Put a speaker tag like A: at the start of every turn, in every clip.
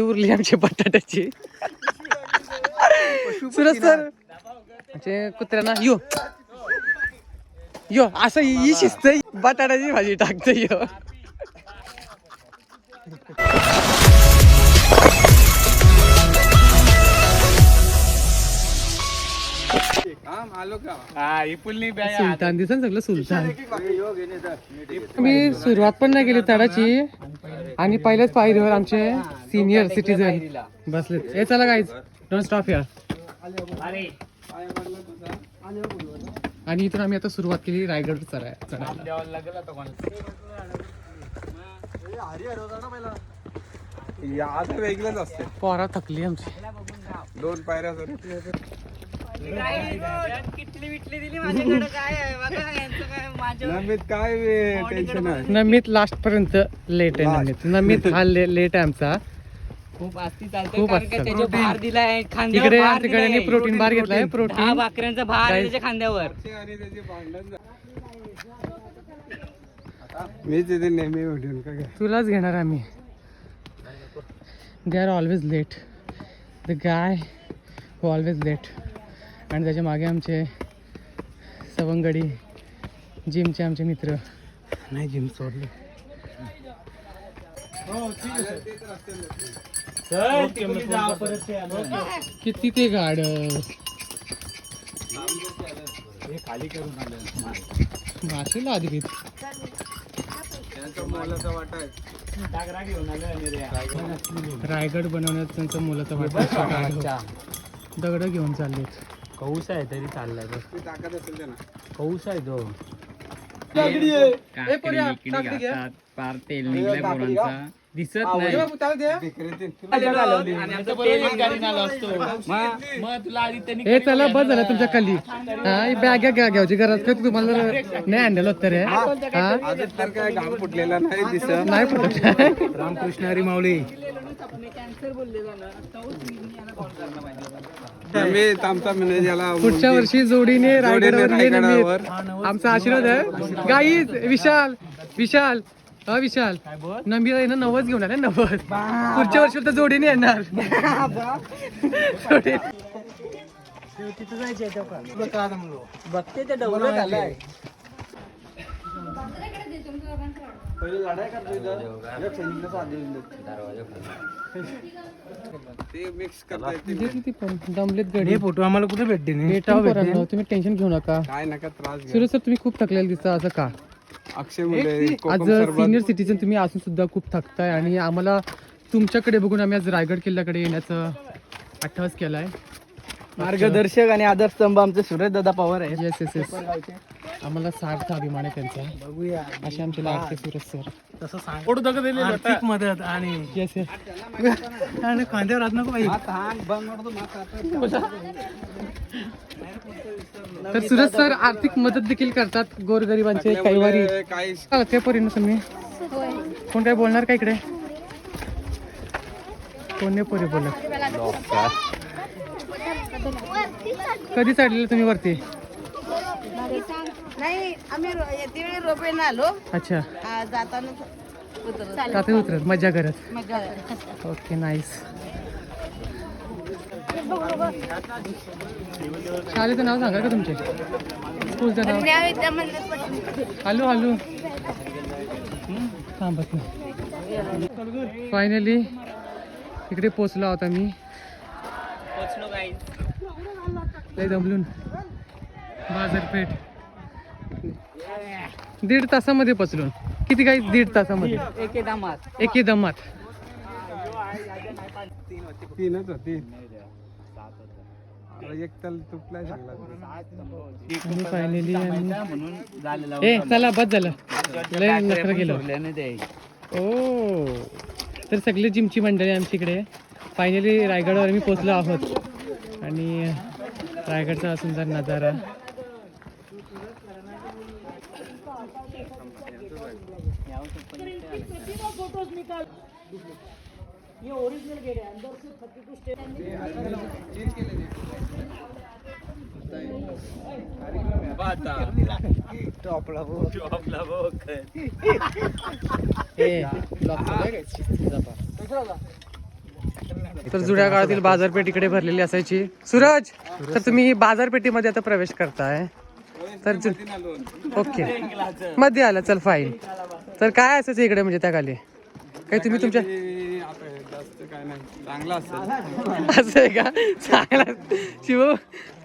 A: उरली आमची बटाट्याची. सुरज सर म्हणजे कुत्र्यांना यो यो असं ही शिस्त बटाट्याची भाजी टाकते यो. सुलतान दिसन सगळं सुलतान. मी सुरुवात पण नाही केली तडाची आणि पहिल्याच पायरीवर आमचे सिनियर सिटीजन बसले. हे चला गाईज डोंट स्टॉप हिअर. आणि इथून आम्ही आता सुरुवात केली रायगड चढायला.
B: वेगळंच असते.
A: पोरा थकली आमची.
B: 2 पायऱ्या काय टेन्शन आहे.
A: नमित लास्ट पर्यंत लेट आहे. नमित हा लेट आहे आमचा.
C: खूप आस्ती चालते
A: खूप
C: कारण का त्याचा भार दिलाय खांद्यावर.
A: तिकडे
C: भार
A: तिकडे
C: दिलाय.
A: प्रोटीन बार घेतलाय.
C: 10
A: प्रोटीन
C: भाकऱ्यांचा भार आहे त्याच्या खांद्यावर.
B: आणि त्याची भांडण मी तिथे नेहमी उठून काय
A: तुलाच घेणार आम्ही. They are always late. The guy who always late. आणि त्याच्या मागे आमचे सवंगडी जिमचे आमचे मित्र. नाही जिम सोडले. किती ते गाड
B: खाली करून आलं
A: भाषेला आधी रायगड बनवण्यात त्यांचा मुलाचा वाटा. दगड घेऊन चाललेत.
C: कौस आहे तरी चाललाय.
B: ताकद असेल ना.
C: कौस आहे तो. पार तेल निघलाय पोरांचा. दिसत नाही.
A: हे चला बस झालं तुमच्या खाली. हा बॅग घ्यायची गरज काय तुम्हाला नाही हँडल होत रे.
B: तर काय घाम फुटलेला नाही दिसत.
A: नाही फुटत.
B: रामकृष्ण हरी माऊली.
A: पुढच्या वर्षी जोडीने रायगडावर आमचा आशीर्वाद आहे. गाईज विशाल विशाल विशाल नंबी आहे ना 90 घेऊन आले. 90 पुढच्या वर्षी तर जोडीने येणार.
C: बघते ते डबल झालंय.
A: दमलेत गडी.
C: फोटो आम्हाला कुठे भेटते
A: तुम्ही टेन्शन घेऊ नका.
B: काय नका त्रास घ्या.
A: सुरेश सर तुम्ही खूप थकलेले दिसता. असं का?
B: अक्षय मुले
A: आज सिनियर सिटीजन तुम्ही असून सुद्धा खूप थकताय आणि आम्हाला तुमच्याकडे बघून आम्ही आज रायगड किल्ल्याकडे येण्याचं अट्टहास केलाय.
C: मार्गदर्शक आणि आदर्शस्तंभ आमचे सुरेश दादा पवार आहे.
A: Yes yes yes. आम्हाला सार्थ अभिमान आहे त्यांचा.
C: बघूया
A: असे आमचे लाडके सुरेश सर.
C: तसं सांग. आर्थिक मदत आणि
A: येस येस.
C: आणि खांद्यावर हात नको बाई.
A: तर सुरेश सर आर्थिक मदत देखील करतात गोरगरिबांचे कैवारी. ते पोरीनं तुम्ही कोण काय बोलणार का इकडे? कोण नाही पोरी बोलत. कधी चढलेलं तुम्ही वरती?
D: नाही आम्ही येते वेळी रोपेने आलो.
A: अच्छा
D: जाताना
A: उतरत मजा करत. Okay nice. शाळेचं नाव सांगा का तुमचे? स्कूलचं नाव? हॅलो हॅलो थांबत नाही. फायनली इकडे पोचलो आहोत आम्ही. लय दमलून. बाजारपेठ 1.5 तासामध्ये पोचलो. किती काही 1.5 तासामध्ये एके दमात.
B: तीनच होती. एक तल तुटलाय
A: फायनली ए चला बस झालं. लय नखरं गेलो. ओ तर सगळे जिमची मंडळी आमची इकडे. फायनली रायगडवर मी पोचलो आहोत आणि रायगडचा सुंदर नजारा. तर जुन्या काळातील बाजारपेठ इकडे भरलेली असायची. सूरज, तर तुम्ही बाजारपेठीमध्ये आता प्रवेश करताय. तर ओके, मध्ये आला, चल फाईन. तर काय असायचं इकडे म्हणजे त्या खाली काही तुम्ही तुमच्या
B: आता जास्त काय नाही, चांगला असेल.
A: असं आहे का? चांगला शिव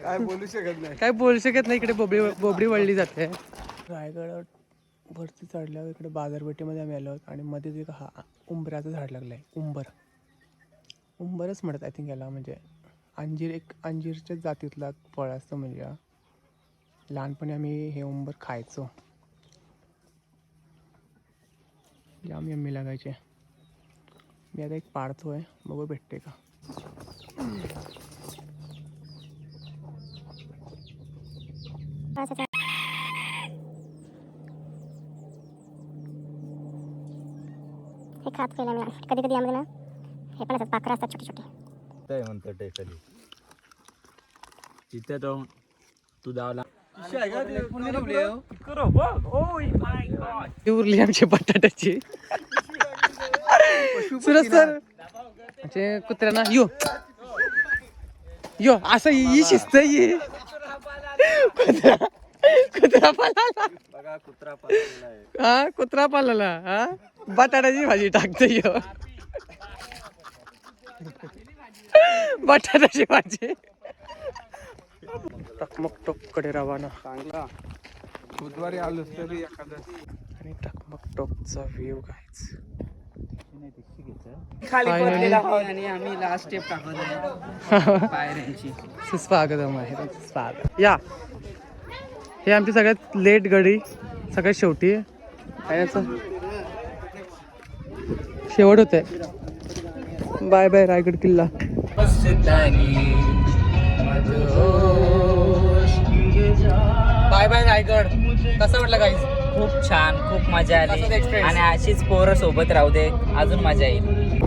B: काय बोलू शकत नाही.
A: काय बोलू शकत नाही. इकडे बोबडी वळली जाते. रायगड वरती चढल्यावर इकडे बाजारपेठेमध्ये आम्ही आलो आणि मध्ये एक हा उंबराचं झाड लागलंय. उंबरच म्हणत आय थिंक याला, म्हणजे अंजीरच्या जातीतला फळ असतं. म्हणजे लहानपणी आम्ही हे उंबर खायचो, जाम यम्मी लागायचे. मी आता एक पाडतोय, बघू भेटते का.
E: हे खात केलं मी कधी कधी आम्हाला ना, हे पण असतात पाखरं असतात छोटे छोटे.
C: म्हणतो टेकली तिथे तो तू दावला
A: उरली आमची बटाट्याची. सुरज सर म्हणजे कुत्र्यांना यो असं ही शिस्त ये. कुत्रा पालाला, हा कुत्रा पालाला, हा बटाट्याची भाजी टाकतो यो. बटाट्याची भाजी टकमक टोककडे रवाना.
B: चांगला बुधवारी आलोच तरी एखादा
A: आणि टकमक टोकचा व्ह्यू काहीच.
C: खाली पडलेला आहोत आणि आम्ही लास्ट स्टेप टाकत आहे पायऱ्यांची.
A: स्वागतम आहे, स्वागत. या हे आमची सगळ्यात लेट गडी, सगळ्यात शेवटी आहे. याचं शेवट होते. बाय बाय रायगड किल्ला. Bye bye Raigad. कसं वाटलं गाईस?
C: खूप छान, खूप मजा आली आणि अशीच पोरं सोबत राहू दे, अजून मजा येईल.